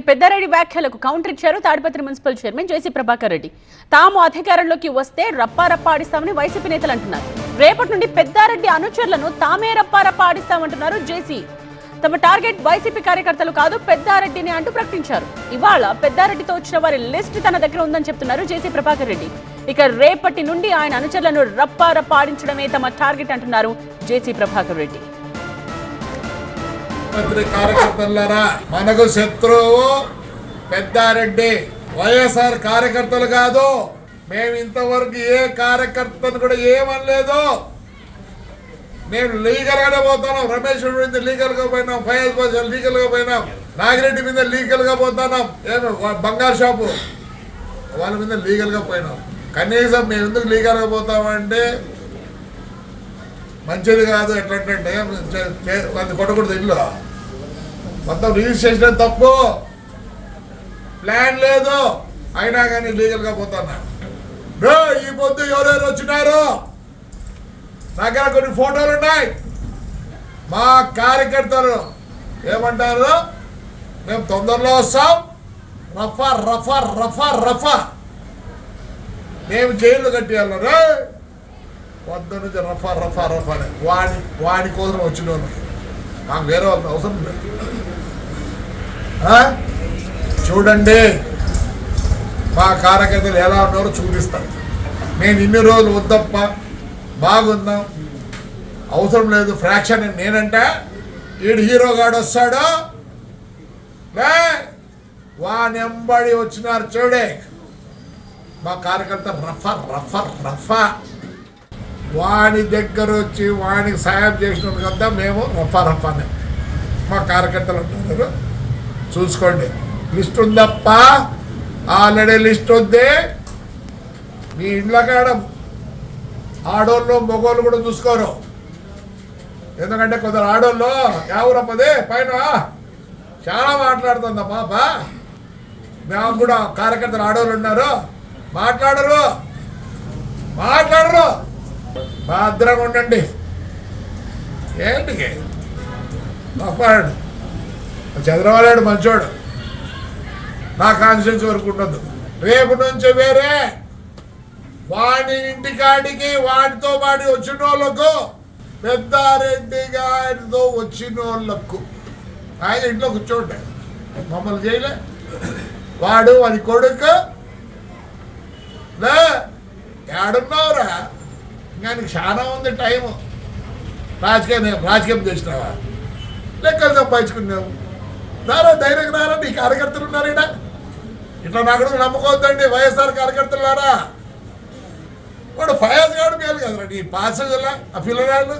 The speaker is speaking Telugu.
పెద్దారెడ్డి వ్యాఖ్యలకు కౌంటర్ ఇచ్చారు తాడిపత్రి మున్సిపల్ చైర్మన్ జేసీ ప్రభాకర్ రెడ్డి. తాము అధికారంలోకి వస్తే రప్పారప్ప ఆడిస్తామని వైసీపీ నేతలు అంటున్నారు. రేపటి నుండి పెద్దారెడ్డి అనుచరులను తామే రప్పారప్ప ఆడిస్తామంటున్నారు జేసీ. తమ టార్గెట్ వైసీపీ కార్యకర్తలు కాదు పెద్దారెడ్డిని అంటూ ప్రకటించారు. ఇవాళ పెద్దారెడ్డితో వచ్చిన వారి లిస్ట్ తన దగ్గర ఉందని చెప్తున్నారు జేసీ ప్రభాకర్ రెడ్డి. ఇక రేపటి నుండి ఆయన అనుచరులను రప్పారప్ప ఆడించడమే తమ టార్గెట్ అంటున్నారు జేసీ ప్రభాకర్ రెడ్డి. కార్యకర్తలారా, మనకు శత్రువు పెద్దారెడ్డి. వైఎస్ఆర్ కార్యకర్తలు కాదు. మేము ఇంతవరకు ఏ కార్యకర్తను కూడా ఏమనలేదు. మేము లీగల్ గానే పోతున్నాం. రమేష్ మీద లీగల్ గా పోయినాం, ఫయాజ్ బాషా లీగల్ గా పోయినాం, నాగిరెడ్డి మీద లీగల్ గా పోతున్నాం, ఏమి బంగారు షాపు వాళ్ళ మీద లీగల్ గా పోయినాం. కనీసం మేము ఎందుకు లీగల్ గా పోతామంటే మంచిది కాదు. ఎట్లంటే అది కొట్టకూడదు. ఇల్లు మొత్తం రిజిస్ట్రేషన్ తప్పు, ప్లాన్ లేదు, అయినా కానీ లీగల్గా పోతున్నా. ఈ పొద్దు ఎవరెవరు వచ్చినారు దగ్గర కొన్ని ఫోటోలు ఉన్నాయి. మా కార్యకర్తలు ఏమంటారు, మేము తొందరలో వస్తాం, రఫా రఫా రఫా రఫా మేము జైలు కట్టేయాలి. వద్ద నుంచి రఫా రఫా రఫా వాడి కోసం వచ్చిన వాళ్ళు మాకు వేరే వాళ్ళకి అవసరం లేదు. చూడండి మా కార్యకర్తలు ఎలా ఉన్నారో చూపిస్తాను. నేను ఇన్ని రోజులు వద్దప్ప బాగుందాం, అవసరం లేదు ఫ్రాక్షన్. నేనంటే ఈడు హీరోగాడు వస్తాడు, వానెంబడి వచ్చినారు చూడే మా కార్యకర్త రఫా రఫా రఫా. వాని దగ్గర వచ్చి వానికి సాయం చేసిన కదా మేము రఫా రఫానే. మా కార్యకర్తలు అంటున్నారు, చూసుకోండి లిస్ట్ ఉందప్ప, ఆల్రెడీ లిస్ట్ ఉంది. మీ ఇండ్ల కాడ ఆడోళ్ళు మగోళ్ళు కూడా చూసుకోరు. ఎందుకంటే కొందరు ఆడోళ్ళు ఎవరప్పదే పైన చాలా మాట్లాడుతుంది పాప. మేము కూడా కార్యకర్తలు ఆడోళ్ళు ఉన్నారు, మాట్లాడరు భద్రంగా ఉండండి. ఏంటికి మాట్లాడు, చంద్రబాబు మంచోడు, నా కాన్స్టిట్యూన్సీ వరకు ఉండదు. రేపు నుంచి వేరే వాడి ఇంటికాడికి వాడితో వాడి వచ్చిన వాళ్ళకు, పెద్దారెడ్డి గారితో వచ్చిన వాళ్ళకు ఆయన ఇంట్లో కూర్చోండి. మమ్మల్ని చేయలే వాడు వాడి కొడుకు ఏడున్నావురా, ఇంకా నీకు చాలా ఉంది టైము. రాజకీయం చేసినావా, లెక్కలు సంపాదించుకున్నావు. రారా ధైర్యం రారా, నీ కార్యకర్తలు ఉన్నారు ఇక్కడ. ఇట్లా నాకు నమ్మకవద్దండి వైఎస్ఆర్ కార్యకర్తలు రారా. వాడు ఫయాజ్ గారు మేలు కదరా నీ పాస్ ఆ పిల్లగాళ్ళు.